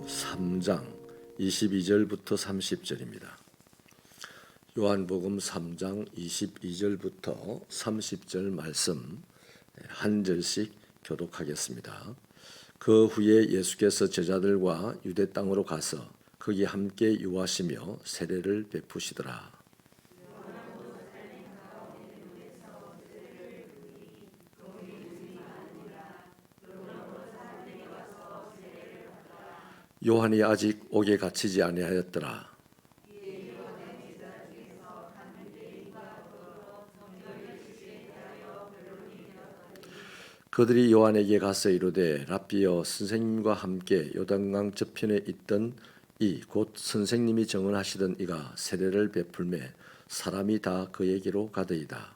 3장 22절부터 30절입니다. 요한복음 3장 22절부터 30절 말씀 한 절씩 교독하겠습니다. 그 후에 예수께서 제자들과 유대 땅으로 가서 거기 함께 유하시며 세례를 베푸시더라. 요한이 아직 옥에 갇히지 아니하였더라. 그들이 요한에게 가서 이르되 랍비여, 선생님과 함께 요단강 저편에 있던 이 곧 선생님이 정언하시던 이가 세례를 베풀매 사람이 다 그에게로 가더이다.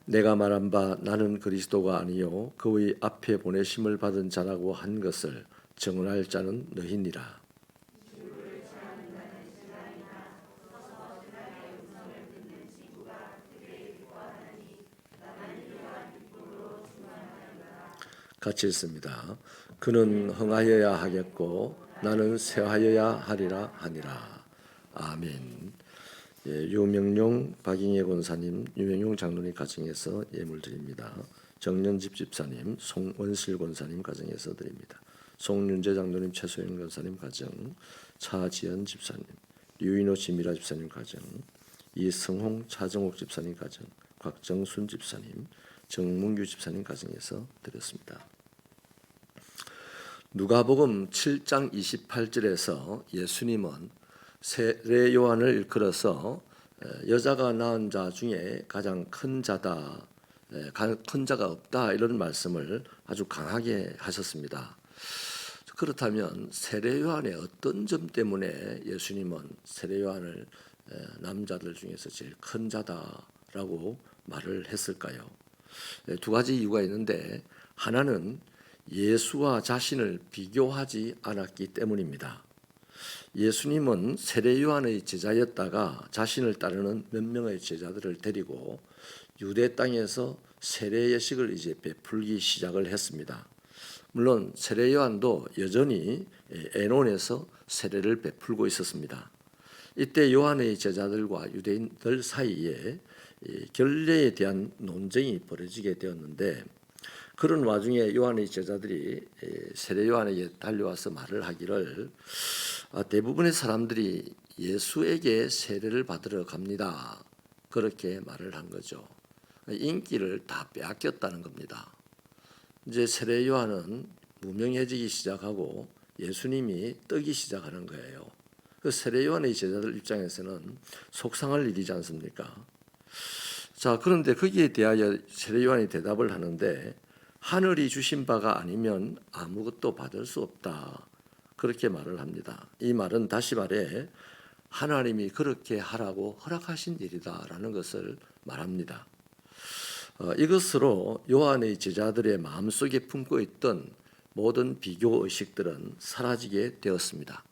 내가 말한 바 나는 그리스도가 아니요 그의 앞에 보내심을 받은 자라고 한 것을 정언할 자는 너희니라. 같이 읽습니다. 그는 흥하여야 하겠고 나는 쇠하여야 하리라 하니라. 아멘. 유명용 박잉혜 권사님, 유명용 장로님 가정에서 예물 드립니다. 정년집 집사님, 송원실 권사님 가정에서 드립니다. 송윤재 장로님, 최소영 권사님 가정, 차지연 집사님, 류인호 지미라 집사님 가정, 이승홍 차정옥 집사님 가정, 곽정순 집사님, 정문규 집사님 가정에서 드렸습니다. 누가복음 7장 28절에서 예수님은 세례 요한을 일컬어서 여자가 낳은 자 중에 가장 큰 자다, 큰 자가 없다, 이런 말씀을 아주 강하게 하셨습니다. 그렇다면 세례 요한의 어떤 점 때문에 예수님은 세례 요한을 남자들 중에서 제일 큰 자다라고 말을 했을까요? 두 가지 이유가 있는데, 하나는 예수와 자신을 비교하지 않았기 때문입니다. 예수님은 세례 요한의 제자였다가 자신을 따르는 몇 명의 제자들을 데리고 유대 땅에서 세례 예식을 이제 베풀기 시작을 했습니다. 물론 세례 요한도 여전히 애논에서 세례를 베풀고 있었습니다. 이때 요한의 제자들과 유대인들 사이에 결례에 대한 논쟁이 벌어지게 되었는데, 그런 와중에 요한의 제자들이 세례 요한에게 달려와서 말을 하기를, 대부분의 사람들이 예수에게 세례를 받으러 갑니다, 그렇게 말을 한 거죠. 인기를 다 빼앗겼다는 겁니다. 이제 세례 요한은 무명해지기 시작하고 예수님이 뜨기 시작하는 거예요. 그 세례 요한의 제자들 입장에서는 속상할 일이지 않습니까? 자, 그런데 거기에 대하여 세례 요한이 대답을 하는데, 하늘이 주신 바가 아니면 아무것도 받을 수 없다, 그렇게 말을 합니다. 이 말은 다시 말해 하나님이 그렇게 하라고 허락하신 일이다라는 것을 말합니다. 이것으로 요한의 제자들의 마음속에 품고 있던 모든 비교의식들은 사라지게 되었습니다.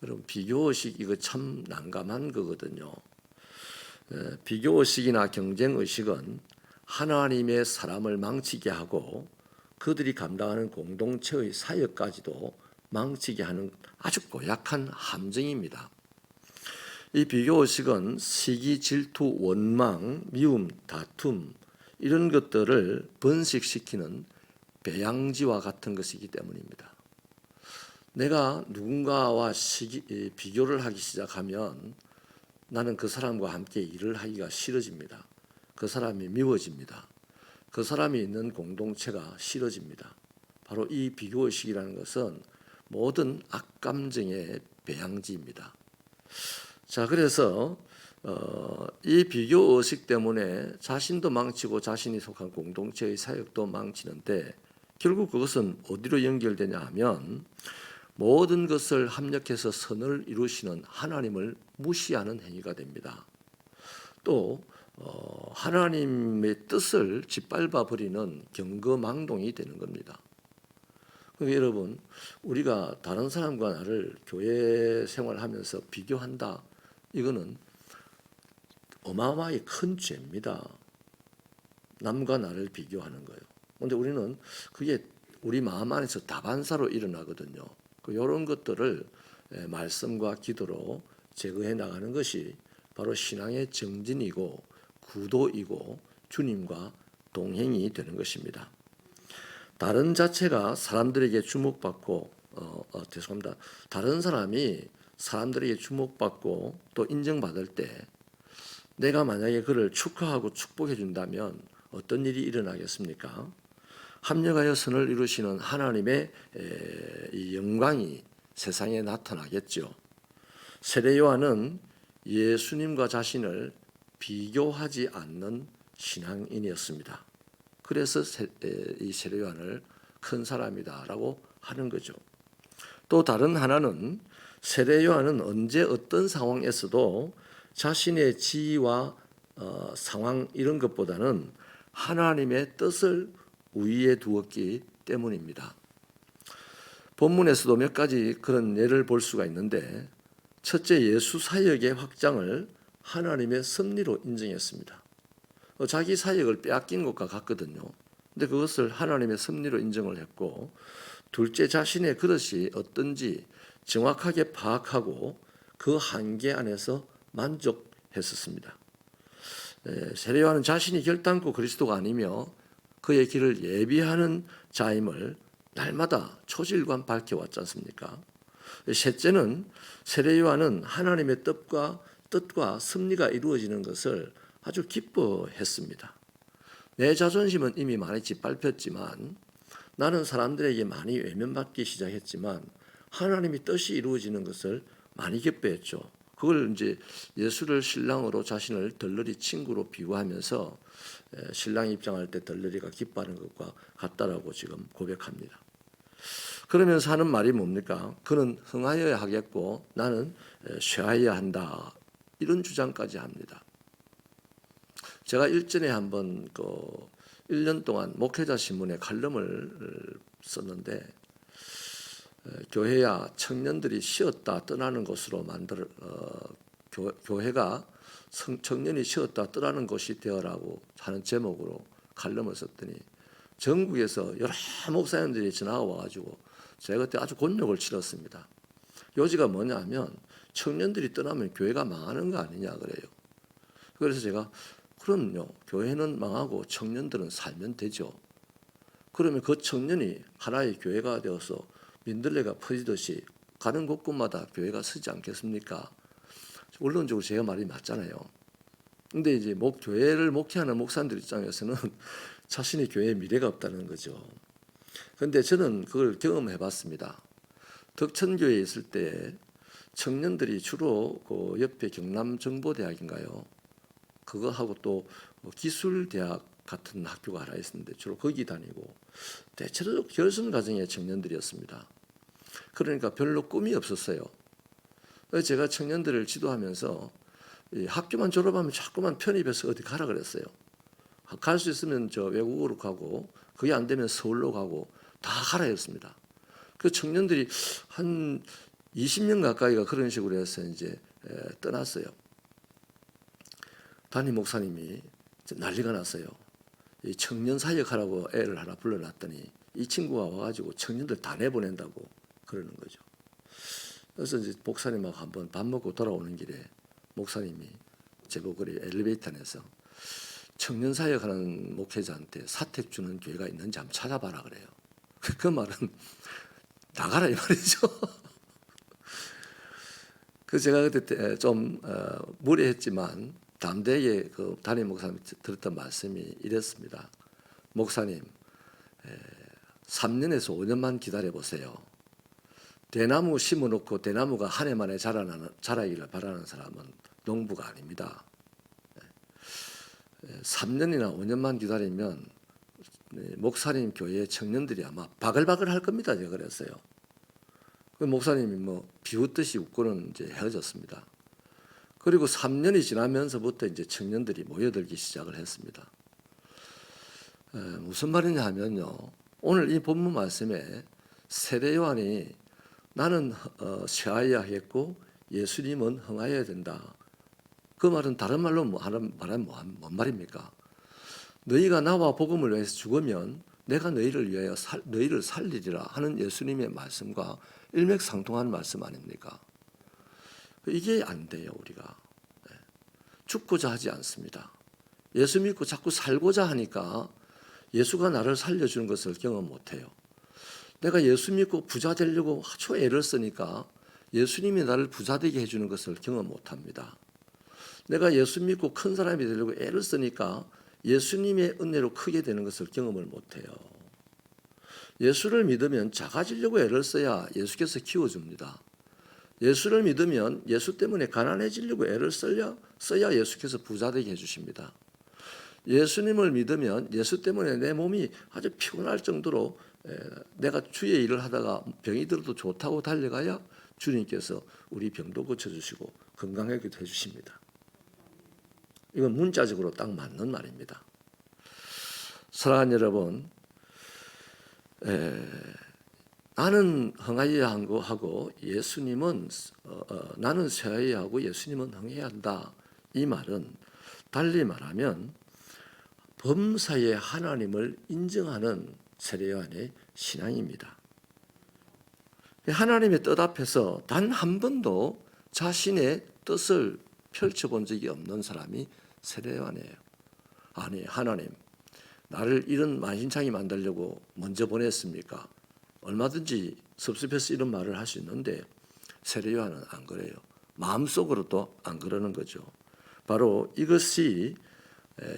여러분, 비교의식 이거 참 난감한 거거든요. 비교의식이나 경쟁의식은 하나님의 사람을 망치게 하고 그들이 감당하는 공동체의 사역까지도 망치게 하는 아주 고약한 함정입니다. 이 비교의식은 시기, 질투, 원망, 미움, 다툼, 이런 것들을 번식시키는 배양지와 같은 것이기 때문입니다. 내가 누군가와 비교를 하기 시작하면 나는 그 사람과 함께 일을 하기가 싫어집니다. 그 사람이 미워집니다. 그 사람이 있는 공동체가 싫어집니다. 바로 이 비교의식이라는 것은 모든 악감정의 배양지입니다. 자, 그래서 이 비교의식 때문에 자신도 망치고 자신이 속한 공동체의 사역도 망치는데, 결국 그것은 어디로 연결되냐 하면 모든 것을 합력해서 선을 이루시는 하나님을 무시하는 행위가 됩니다. 또 하나님의 뜻을 짓밟아 버리는 경거망동이 되는 겁니다. 그러니까 여러분, 우리가 다른 사람과 나를 교회 생활하면서 비교한다, 이거는 어마어마하게 큰 죄입니다. 남과 나를 비교하는 거예요. 그런데 우리는 그게 우리 마음 안에서 다반사로 일어나거든요. 이런 것들을 말씀과 기도로 제거해 나가는 것이 바로 신앙의 정진이고 구도이고 주님과 동행이 되는 것입니다. 다른 자체가 사람들에게 주목받고 죄송합니다. 다른 사람이 사람들에게 주목받고 또 인정받을 때 내가 만약에 그를 축하하고 축복해 준다면 어떤 일이 일어나겠습니까? 합력하여 선을 이루시는 하나님의 이 영광이 세상에 나타나겠죠. 세례 요한은 예수님과 자신을 비교하지 않는 신앙인이었습니다. 그래서 이 세례 요한을 큰 사람이다라고 하는 거죠. 또 다른 하나는 세례 요한은 언제 어떤 상황에서도 자신의 지위와 상황 이런 것보다는 하나님의 뜻을 우위에 두었기 때문입니다. 본문에서도 몇 가지 그런 예를 볼 수가 있는데 첫째, 예수 사역의 확장을 하나님의 섭리로 인정했습니다. 자기 사역을 빼앗긴 것과 같거든요. 근데 그것을 하나님의 섭리로 인정을 했고, 둘째, 자신의 그릇이 어떤지 정확하게 파악하고 그 한계 안에서 만족했었습니다. 세례 요한은 자신이 결단코 그리스도가 아니며 그의 길을 예비하는 자임을 날마다 초질관 밝혀왔지 않습니까? 셋째는 세례 요한은 하나님의 뜻과 섭리가 이루어지는 것을 아주 기뻐했습니다. 내 자존심은 이미 많이 짓밟혔지만 나는 사람들에게 많이 외면받기 시작했지만 하나님의 뜻이 이루어지는 것을 많이 기뻐했죠. 그걸 이제 예수를 신랑으로 자신을 덜러리 친구로 비유하면서 신랑 입장할 때 덜러리가 기뻐하는 것과 같다라고 지금 고백합니다. 그러면서 하는 말이 뭡니까? 그는 흥하여야 하겠고 나는 쇠하여야 한다. 이런 주장까지 합니다. 제가 일전에 한번 1년 동안 목회자 신문에 칼럼을 썼는데 교회야 청년들이 쉬었다 떠나는 곳으로 교회가 청년이 쉬었다 떠나는 곳이 되어라고 하는 제목으로 칼럼을 썼더니 전국에서 여러 목사님들이 전화가 와가지고 제가 그때 아주 곤욕을 치렀습니다. 요지가 뭐냐면 청년들이 떠나면 교회가 망하는 거 아니냐 그래요. 그래서 제가 그럼요. 교회는 망하고 청년들은 살면 되죠. 그러면 그 청년이 하나의 교회가 되어서 민들레가 퍼지듯이 가는 곳곳마다 교회가 서지 않겠습니까? 원론적으로 제가 말이 맞잖아요. 근데 이제 교회를 목회하는 목사님들 입장에서는 자신의 교회에 미래가 없다는 거죠. 그런데 저는 그걸 경험해 봤습니다. 덕천교회에 있을 때 청년들이 주로 그 옆에 경남정보대학인가요? 그거 하고 또 기술대학 같은 학교가 하나 있었는데 주로 거기 다니고 대체로 결선 과정의 청년들이었습니다. 그러니까 별로 꿈이 없었어요. 그래서 제가 청년들을 지도하면서 학교만 졸업하면 자꾸만 편입해서 어디 가라 그랬어요. 갈 수 있으면 저 외국으로 가고 그게 안 되면 서울로 가고 다 가라 했습니다. 그 청년들이 한 20년 가까이가 그런 식으로 해서 이제 떠났어요. 담임 목사님이 난리가 났어요. 이 청년 사역하라고 애를 하나 불러놨더니 이 친구가 와가지고 청년들 다 내보낸다고 그러는 거죠. 그래서 이제 목사님하고 한번 밥 먹고 돌아오는 길에 목사님이 제보고 엘리베이터 안에서 청년 사역하는 목회자한테 사택 주는 교회가 있는지 한번 찾아봐라 그래요. 그 말은 나가라 이 말이죠. 그래서 제가 그때 좀 무례했지만 담대하게 그 담임 목사님 들었던 말씀이 이랬습니다. 목사님, 3년에서 5년만 기다려 보세요. 대나무 심어놓고 대나무가 한 해 만에 자라기를 바라는 사람은 농부가 아닙니다. 3년이나 5년만 기다리면 목사님 교회 청년들이 아마 바글바글 할 겁니다. 제가 그랬어요. 그 목사님이 비웃듯이 웃고는 이제 헤어졌습니다. 그리고 3년이 지나면서부터 이제 청년들이 모여들기 시작을 했습니다. 무슨 말이냐 하면요. 오늘 이 본문 말씀에 세례 요한이 나는 쇠하여야 하겠고 예수님은 흥하여야 된다. 그 말은 다른 말로 말하면 뭔 말입니까? 너희가 나와 복음을 위해서 죽으면 내가 너희를 위하여 너희를 살리리라 하는 예수님의 말씀과 일맥상통한 말씀 아닙니까? 이게 안 돼요. 우리가 죽고자 하지 않습니다. 예수 믿고 자꾸 살고자 하니까 예수가 나를 살려주는 것을 경험 못해요. 내가 예수 믿고 부자 되려고 아주 애를 쓰니까 예수님이 나를 부자 되게 해주는 것을 경험 못합니다. 내가 예수 믿고 큰 사람이 되려고 애를 쓰니까 예수님의 은혜로 크게 되는 것을 경험을 못해요. 예수를 믿으면 작아지려고 애를 써야 예수께서 키워줍니다. 예수를 믿으면 예수 때문에 가난해지려고 애를 써야 예수께서 부자 되게 해주십니다. 예수님을 믿으면 예수 때문에 내 몸이 아주 피곤할 정도로 내가 주의 일을 하다가 병이 들어도 좋다고 달려가야 주님께서 우리 병도 고쳐주시고 건강하게 해주십니다. 이건 문자적으로 딱 맞는 말입니다. 사랑하는 여러분, 나는 흥하여야 하고 예수님은 나는 쇠하여야 하고 예수님은 흥해야 한다. 이 말은 달리 말하면 범사의 하나님을 인정하는 세례요한의 신앙입니다. 하나님의 뜻 앞에서 단 한 번도 자신의 뜻을 펼쳐본 적이 없는 사람이 세례요한이에요. 아니, 하나님, 나를 이런 만신창이 만들려고 먼저 보냈습니까? 얼마든지 섭섭해서 이런 말을 할 수 있는데 세례요한은 안 그래요. 마음속으로도 안 그러는 거죠. 바로 이것이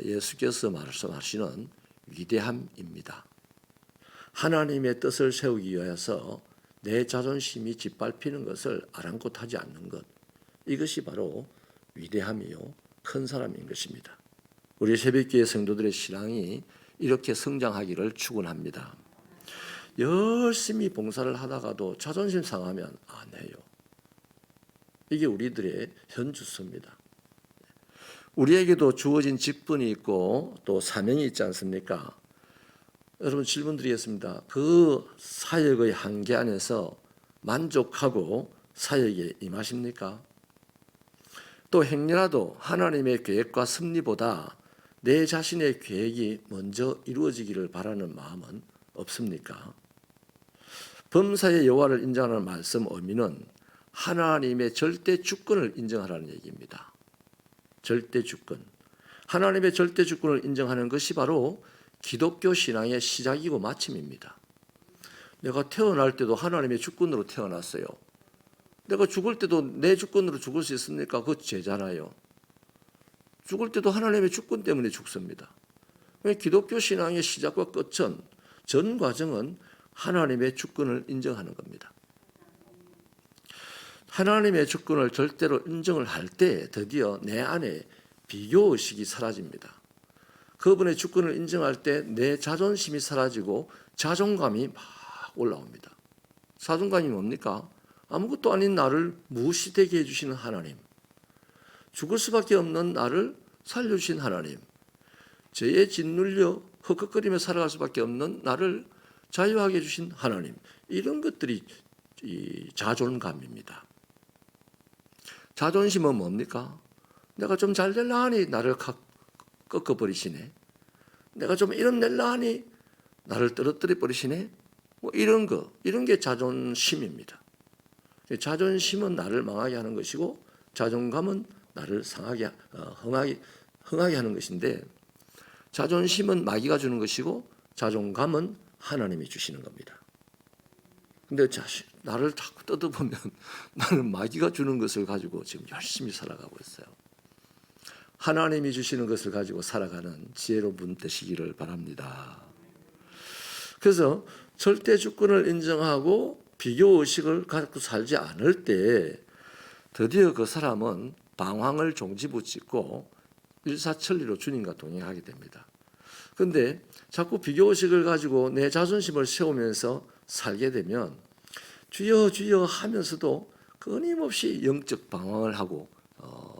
예수께서 말씀하시는 위대함입니다. 하나님의 뜻을 세우기 위해서 내 자존심이 짓밟히는 것을 아랑곳하지 않는 것, 이것이 바로 위대함이요 큰 사람인 것입니다. 우리 새벽기의 성도들의 신앙이 이렇게 성장하기를 축원합니다. 열심히 봉사를 하다가도 자존심 상하면 안 해요. 이게 우리들의 현주소입니다. 우리에게도 주어진 직분이 있고 또 사명이 있지 않습니까? 여러분 질문 드리겠습니다. 그 사역의 한계 안에서 만족하고 사역에 임하십니까? 또 행여라도 하나님의 계획과 섭리보다 내 자신의 계획이 먼저 이루어지기를 바라는 마음은 없습니까? 범사의 여호와를 인정하는 말씀 의미는 하나님의 절대 주권을 인정하라는 얘기입니다. 절대 주권. 하나님의 절대 주권을 인정하는 것이 바로 기독교 신앙의 시작이고 마침입니다. 내가 태어날 때도 하나님의 주권으로 태어났어요. 내가 죽을 때도 내 주권으로 죽을 수 있습니까? 그거 죄잖아요. 죽을 때도 하나님의 주권 때문에 죽습니다. 기독교 신앙의 시작과 끝은 전 과정은 하나님의 주권을 인정하는 겁니다. 하나님의 주권을 절대로 인정을 할 때 드디어 내 안에 비교의식이 사라집니다. 그분의 주권을 인정할 때 내 자존심이 사라지고 자존감이 막 올라옵니다. 자존감이 뭡니까? 아무것도 아닌 나를 무시되게 해주시는 하나님, 죽을 수밖에 없는 나를 살려주신 하나님, 죄에 짓눌려 헉헉거리며 살아갈 수밖에 없는 나를 자유하게 해주신 하나님, 이런 것들이 이 자존감입니다. 자존심은 뭡니까? 내가 좀 잘 될라 하니 나를 꺾어버리시네. 내가 좀 이런 낼라 하니 나를 떨어뜨려 버리시네. 뭐 이런 게 자존심입니다. 자존심은 나를 망하게 하는 것이고 자존감은 나를 상하게, 흥하게 하는 것인데, 자존심은 마귀가 주는 것이고 자존감은 하나님이 주시는 겁니다. 근데 나를 자꾸 뜯어보면 나는 마귀가 주는 것을 가지고 지금 열심히 살아가고 있어요. 하나님이 주시는 것을 가지고 살아가는 지혜로운 분 되시기를 바랍니다. 그래서 절대 주권을 인정하고 비교의식을 갖고 살지 않을 때 드디어 그 사람은 방황을 종지부짓고 일사천리로 주님과 동행하게 됩니다. 그런데 자꾸 비교의식을 가지고 내 자존심을 세우면서 살게 되면 주여 주여 하면서도 끊임없이 영적 방황을 하고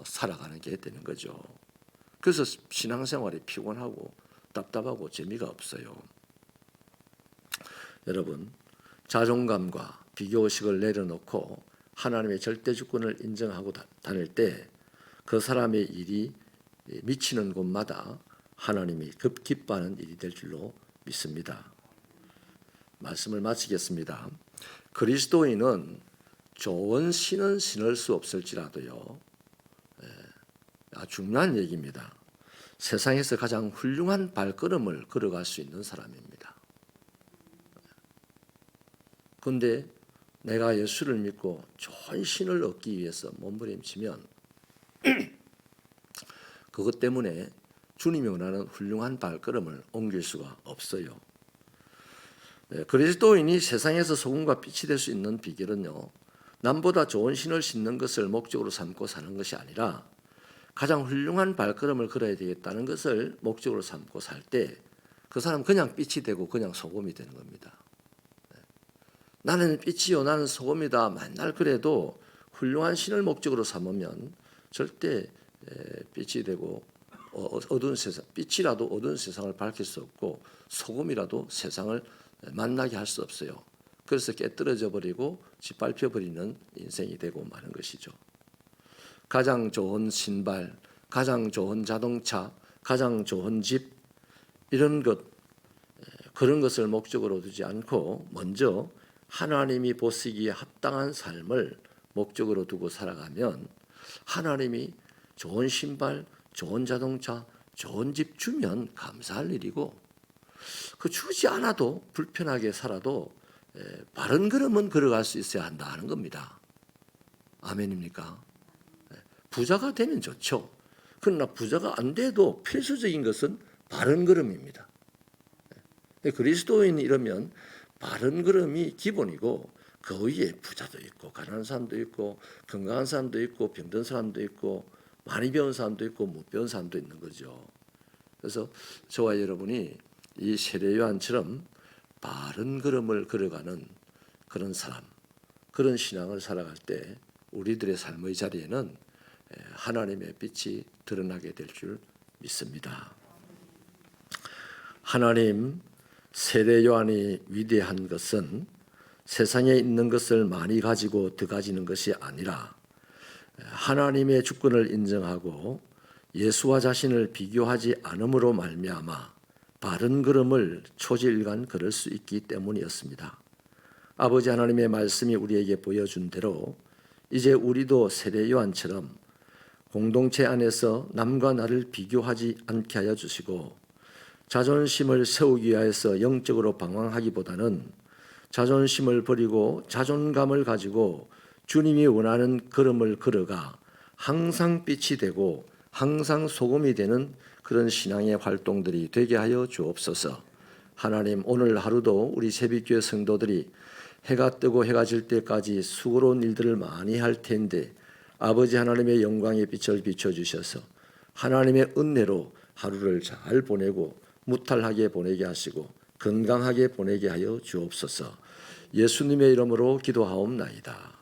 살아가는 게 되는 거죠. 그래서 신앙생활이 피곤하고 답답하고 재미가 없어요. 여러분, 자존감과 비교의식을 내려놓고 하나님의 절대 주권을 인정하고 다닐 때 그 사람의 일이 미치는 곳마다 하나님이 급 기뻐하는 일이 될 줄로 믿습니다. 말씀을 마치겠습니다. 그리스도인은 좋은 신은 신을 수 없을지라도요, 중요한 얘기입니다. 세상에서 가장 훌륭한 발걸음을 걸어갈 수 있는 사람입니다. 그런데 내가 예수를 믿고 좋은 신을 얻기 위해서 몸부림치면 그것 때문에 주님이 원하는 훌륭한 발걸음을 옮길 수가 없어요. 그리스도인이 세상에서 소금과 빛이 될 수 있는 비결은요, 남보다 좋은 신을 신는 것을 목적으로 삼고 사는 것이 아니라 가장 훌륭한 발걸음을 걸어야 되겠다는 것을 목적으로 삼고 살 때 그 사람은 그냥 빛이 되고 그냥 소금이 되는 겁니다. 나는 빛이요 나는 소금이다 맨날 그래도 훌륭한 신을 목적으로 삼으면 절대 빛이 되고 어두운 세상, 빛이라도 어두운 세상을 밝힐 수 없고 소금이라도 세상을 만나게 할 수 없어요. 그래서 깨뜨려져 버리고 짓밟혀 버리는 인생이 되고 마는 것이죠. 가장 좋은 신발, 가장 좋은 자동차, 가장 좋은 집, 이런 것, 그런 것을 목적으로 두지 않고 먼저 하나님이 보시기에 합당한 삶을 목적으로 두고 살아가면 하나님이 좋은 신발, 좋은 자동차, 좋은 집 주면 감사할 일이고, 그 주지 않아도 불편하게 살아도 바른 걸음은 걸어갈 수 있어야 한다 하는 겁니다. 아멘입니까? 부자가 되면 좋죠. 그러나 부자가 안 돼도 필수적인 것은 바른 걸음입니다. 그리스도인이 이러면 바른 걸음이 기본이고 그 위에 부자도 있고 가난한 사람도 있고 건강한 사람도 있고 병든 사람도 있고 많이 배운 사람도 있고 못 배운 사람도 있는 거죠. 그래서 저와 여러분이 이 세례 요한처럼 바른 걸음을 걸어가는 그런 사람, 그런 신앙을 살아갈 때 우리들의 삶의 자리에는 하나님의 빛이 드러나게 될 줄 믿습니다. 하나님, 세례 요한이 위대한 것은 세상에 있는 것을 많이 가지고 더 가지는 것이 아니라 하나님의 주권을 인정하고 예수와 자신을 비교하지 않음으로 말미암아 바른 걸음을 초지일관 걸을 수 있기 때문이었습니다. 아버지 하나님의 말씀이 우리에게 보여준 대로 이제 우리도 세례 요한처럼 공동체 안에서 남과 나를 비교하지 않게 하여 주시고 자존심을 세우기 위해서 영적으로 방황하기보다는 자존심을 버리고 자존감을 가지고 주님이 원하는 걸음을 걸어가 항상 빛이 되고 항상 소금이 되는 그런 신앙의 활동들이 되게 하여 주옵소서. 하나님, 오늘 하루도 우리 새벽교회 성도들이 해가 뜨고 해가 질 때까지 수고로운 일들을 많이 할 텐데 아버지 하나님의 영광의 빛을 비춰주셔서 하나님의 은혜로 하루를 잘 보내고 무탈하게 보내게 하시고 건강하게 보내게 하여 주옵소서. 예수님의 이름으로 기도하옵나이다.